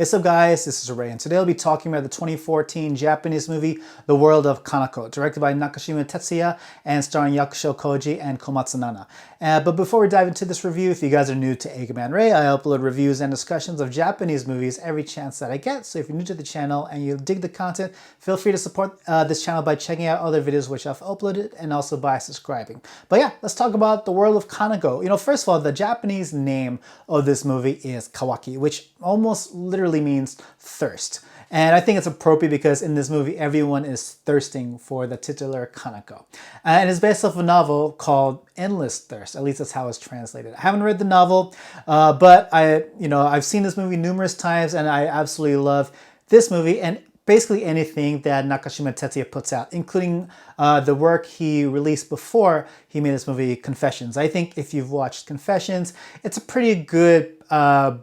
What's up guys, this is Ray and today I'll be talking about the 2014 Japanese movie The World of Kanako, directed by Nakashima Tetsuya and starring Yakusho, Koji and Komatsu. But before we dive into this review, if you guys are new to Eiga-Man Ray, I upload reviews and discussions of Japanese movies every chance that I get. So if you're new to the channel and you dig the content, feel free to support this channel by checking out other videos which I've uploaded and also by subscribing. But yeah, let's talk about The World of Kanako. First of all, the Japanese name of this movie is Kawaki, which almost literally means thirst. And I think it's appropriate because in this movie, everyone is thirsting for the titular Kanako. And it's based off a novel called Endless Thirst. At least that's how it's translated. I haven't read the novel, but I've seen this movie numerous times and I absolutely love this movie and basically anything that Nakashima Tetsuya puts out, including the work he released before he made this movie, Confessions. I think if you've watched Confessions, it's a pretty good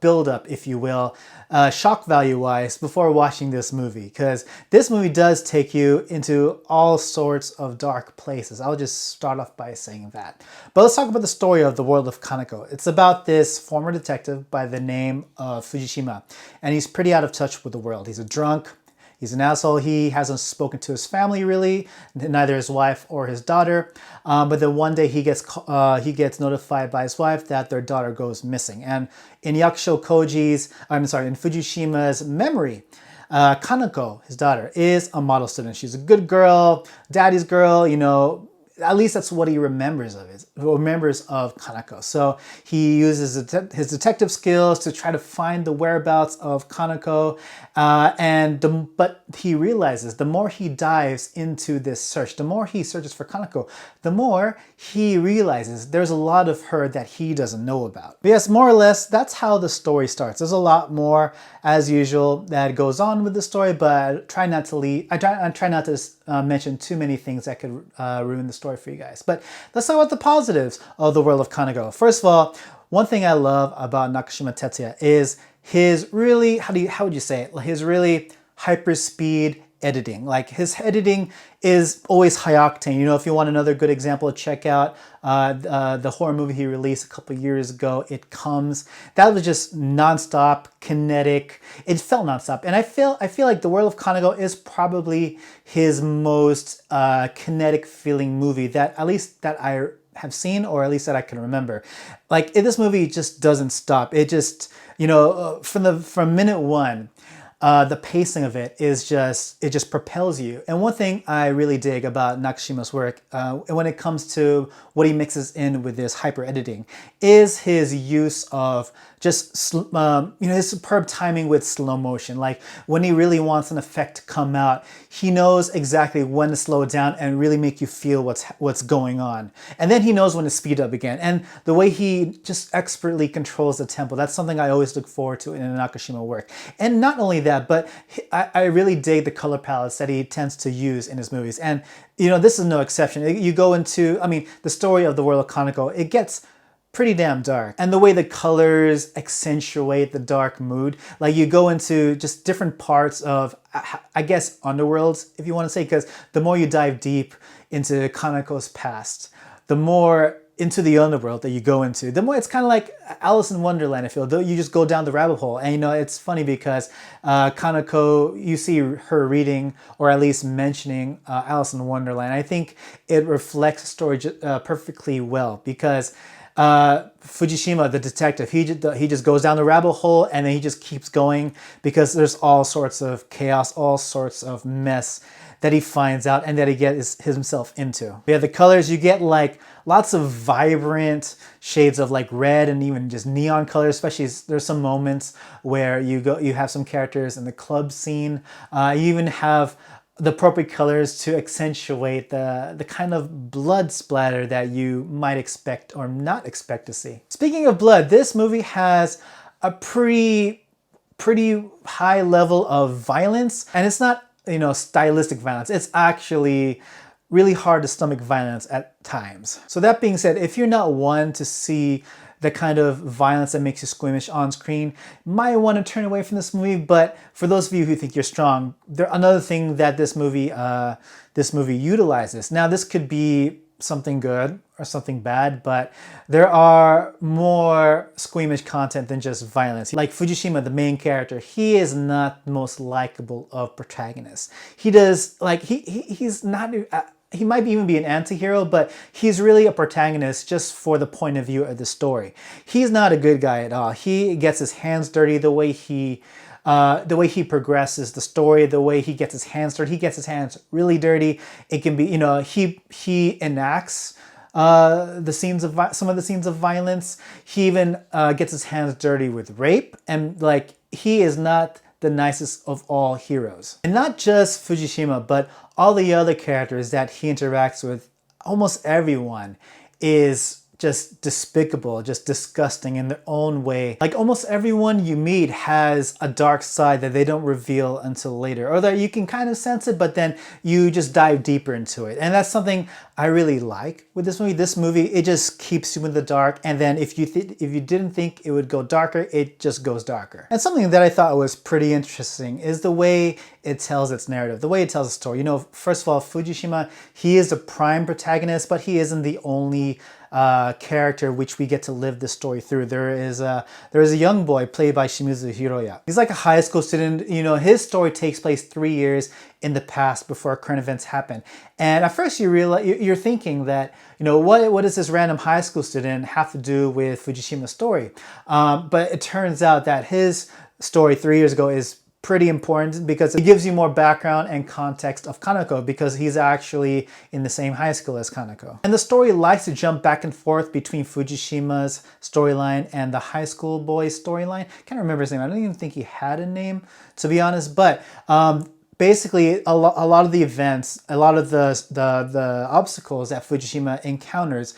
build-up, if you will, shock value-wise, before watching this movie, because this movie does take you into all sorts of dark places. I'll just start off by saying that. But let's talk about the story of The World of Kanako. It's about this former detective by the name of Fujishima, and he's pretty out of touch with the world. He's a drunk. He's an asshole. He hasn't spoken to his family really, neither his wife or his daughter. But then one day he gets notified by his wife that their daughter goes missing. And in in Fujishima's memory, Kanako, his daughter, is a model student. She's a good girl, daddy's girl, at least that's what he remembers of Kanako. So he uses his detective skills to try to find the whereabouts of Kanako. But he realizes the more he dives into this search, the more he searches for Kanako, the more he realizes there's a lot of her that he doesn't know about. But yes, more or less, that's how the story starts. There's a lot more, as usual, that goes on with the story, but I try not to mention too many things that could ruin the story for you guys. But let's talk about the positives of The World of Kanako. First of all, one thing I love about Nakashima Tetsuya is his really, how would you say it? His really hyper speed editing. Like his editing is always high octane. If you want another good example, check out the horror movie he released a couple years ago, It Comes. That was just nonstop, kinetic. It felt nonstop. And I feel like The World of Kanako is probably his most kinetic feeling movie that I have seen, or at least that I can remember. Like this movie just doesn't stop. It just, from minute one, the pacing of it just propels you. And one thing I really dig about Nakashima's work, when it comes to what he mixes in with this hyper editing, is his use of just his superb timing with slow motion. Like when he really wants an effect to come out, he knows exactly when to slow it down and really make you feel what's going on. And then he knows when to speed up again. And the way he just expertly controls the tempo, that's something I always look forward to in Nakashima work. And not only that, but I really dig the color palettes that he tends to use in his movies. And this is no exception. You go into, the story of The World of Kanako, it gets pretty damn dark. And the way the colors accentuate the dark mood, like you go into just different parts of, I guess, underworlds, if you want to say, because the more you dive deep into Kanako's past, the more into the underworld that you go into, the more it's kind of like Alice in Wonderland, I feel. You just go down the rabbit hole. And it's funny because Kanako, you see her reading, or at least mentioning Alice in Wonderland. I think it reflects the story perfectly well, because Fujishima, the detective, he just goes down the rabbit hole and then he just keeps going, because there's all sorts of chaos, all sorts of mess that he finds out and that he gets himself into. Yeah, the colors, you get like lots of vibrant shades of like red and even just neon colors, especially there's some moments where you have some characters in the club scene. You even have the appropriate colors to accentuate the kind of blood splatter that you might expect or not expect to see. Speaking of blood, this movie has a pretty high level of violence, and it's not, stylistic violence. It's actually really hard to stomach violence at times. So that being said, if you're not one to see the kind of violence that makes you squeamish on screen, you might want to turn away from this movie. But for those of you who think you're strong, another thing that this movie utilizes. Now, this could be something good or something bad, but there are more squeamish content than just violence. Like Fujishima, the main character, he is not the most likable of protagonists. He does, like, he's not, he might even be an anti-hero, but he's really a protagonist just for the point of view of the story. He's not a good guy at all. He gets his hands dirty the way he progresses the story, the way he gets his hands dirty. He gets his hands really dirty. It can be, he enacts some of the scenes of violence. He even gets his hands dirty with rape, and like he is not the nicest of all heroes. And not just Fujishima, but all the other characters that he interacts with, almost everyone is just despicable, just disgusting in their own way. Like almost everyone you meet has a dark side that they don't reveal until later, or that you can kind of sense it, but then you just dive deeper into it. And that's something I really like with this movie. This movie, it just keeps you in the dark, and then if you didn't think it would go darker, it just goes darker. And something that I thought was pretty interesting is the way it tells its narrative, the way it tells a story. First of all, Fujishima, he is the prime protagonist, but he isn't the only character which we get to live the story through. There is a young boy played by Shimizu Hiroya. He's like a high school student. His story takes place 3 years in the past before current events happen. And at first you're thinking that, what does this random high school student have to do with Fujishima's story? But it turns out that his story 3 years ago is pretty important because it gives you more background and context of Kanako, because he's actually in the same high school as Kanako. And the story likes to jump back and forth between Fujishima's storyline and the high school boy's storyline. Can't remember his name. I don't even think he had a name, to be honest. But basically, a lot of the events, a lot of the obstacles that Fujishima encounters,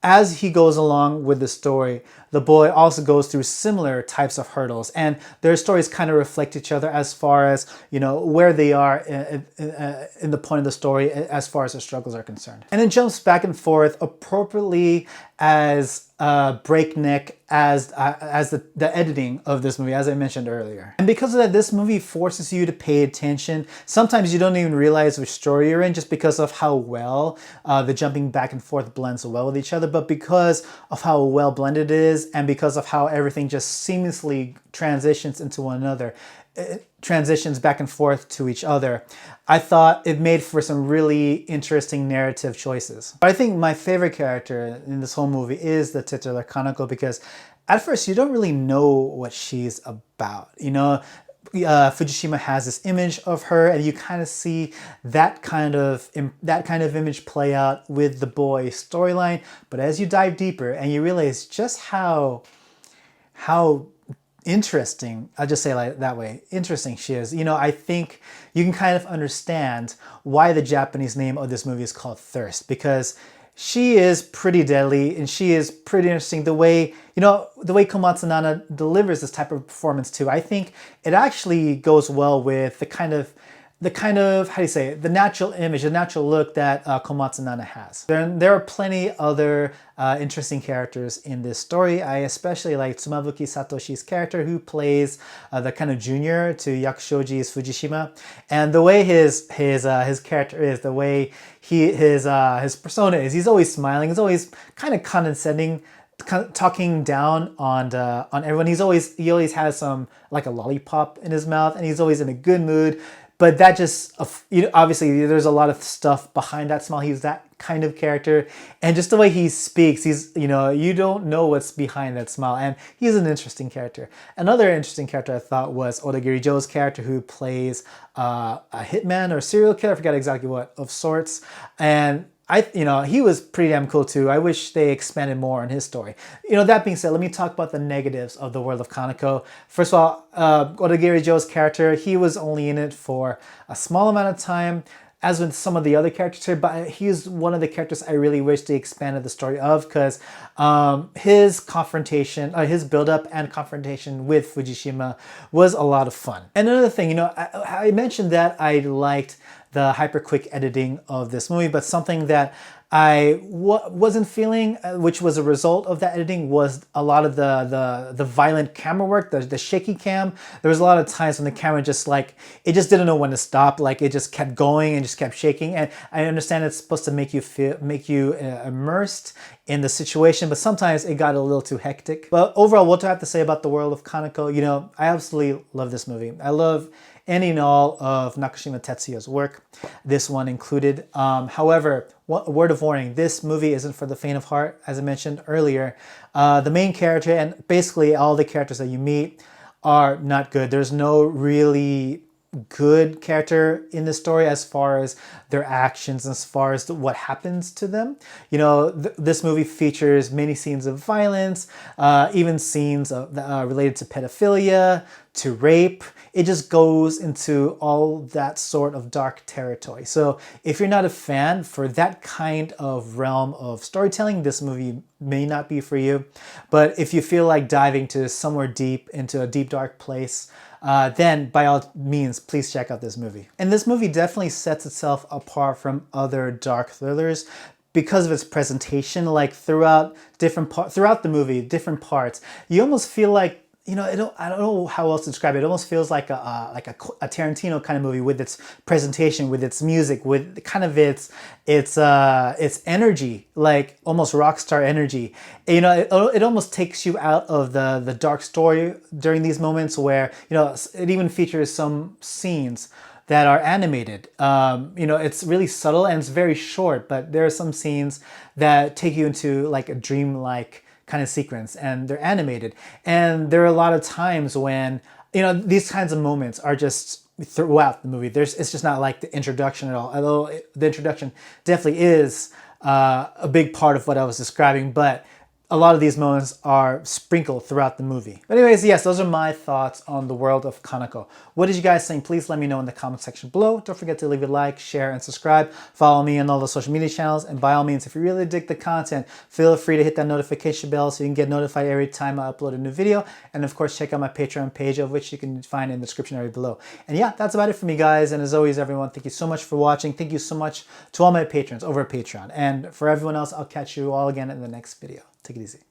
as he goes along with the story, the boy also goes through similar types of hurdles, and their stories kind of reflect each other as far as, where they are in the point of the story as far as their struggles are concerned. And it jumps back and forth appropriately as breakneck as the editing of this movie, as I mentioned earlier. And because of that, this movie forces you to pay attention. Sometimes you don't even realize which story you're in just because of how well the jumping back and forth blends well with each other, but because of how well blended it is, and because of how everything just seamlessly transitions into one another, transitions back and forth to each other, I thought it made for some really interesting narrative choices. But I think my favorite character in this whole movie is the titular Kanako, because at first you don't really know what she's about. Fujishima has this image of her, and you kind of see that kind of image play out with the boy's storyline. But as you dive deeper and you realize just how interesting, I'll just say it that way, interesting she is. I think you can kind of understand why the Japanese name of this movie is called Thirst, because she is pretty deadly and she is pretty interesting. The way Komatsu Nana delivers this type of performance too, I think it actually goes well with the kind of, how do you say it, the natural image, the natural look that Komatsu Nana has. There are plenty other interesting characters in this story. I especially like Tsumabuki Satoshi's character, who plays the kind of junior to Yakushoji's Fujishima. And the way his character is, the way his persona is, he's always smiling, he's always kind of condescending, talking down on everyone. He always has some, like a lollipop in his mouth, and he's always in a good mood. But that just, obviously there's a lot of stuff behind that smile. He's that kind of character. And just the way he speaks, you don't know what's behind that smile. And he's an interesting character. Another interesting character I thought was Odagiri Joe's character, who plays a hitman or serial killer, I forgot exactly what, of sorts. And he was pretty damn cool too. I wish they expanded more on his story. That being said, let me talk about the negatives of the World of Kanako. First of all, Odagiri Joe's character, he was only in it for a small amount of time, as with some of the other characters here, but he's one of the characters I really wish they expanded the story of, because his confrontation, his build-up and confrontation with Fujishima was a lot of fun. And another thing, I mentioned that I liked the hyper quick editing of this movie, but something that wasn't feeling, which was a result of that editing, was a lot of the violent camera work, the shaky cam. There was a lot of times when the camera just like, it just didn't know when to stop. Like it just kept going and just kept shaking. And I understand it's supposed to make you immersed in the situation, but sometimes it got a little too hectic. But overall, what do I have to say about the World of Kanako? You know, I absolutely love this movie. I love any and all of Nakashima Tetsuya's work, this one included. However, a word of warning, this movie isn't for the faint of heart, as I mentioned earlier. The main character and basically all the characters that you meet are not good. There's no really good character in the story as far as their actions, as far as what happens to them. You know, this movie features many scenes of violence, even scenes related to pedophilia, to rape. It just goes into all that sort of dark territory. So if you're not a fan for that kind of realm of storytelling, this movie may not be for you. But if you feel like diving to somewhere deep, into a deep dark place, then by all means, please check out this movie. And this movie definitely sets itself apart from other dark thrillers because of its presentation. Like throughout the movie, different parts, you almost feel like, you know, I don't know how else to describe it. It almost feels like a Tarantino kind of movie with its presentation, with its music, with kind of its energy, like almost rock star energy. You know, it almost takes you out of the dark story during these moments where, you know, it even features some scenes that are animated. You know, it's really subtle and it's very short, but there are some scenes that take you into like a dreamlike kind of sequence, and they're animated. And there are a lot of times when, you know, these kinds of moments are just throughout the movie. It's just not like the introduction at all, although the introduction definitely is a big part of what I was describing, but a lot of these moments are sprinkled throughout the movie. But anyways, yes, those are my thoughts on the World of Kanako. What did you guys think? Please let me know in the comment section below. Don't forget to leave a like, share, and subscribe. Follow me on all the social media channels. And by all means, if you really dig the content, feel free to hit that notification bell so you can get notified every time I upload a new video. And of course, check out my Patreon page, of which you can find in the description area below. And yeah, that's about it for me, guys. And as always, everyone, thank you so much for watching. Thank you so much to all my patrons over at Patreon. And for everyone else, I'll catch you all again in the next video. Take it easy.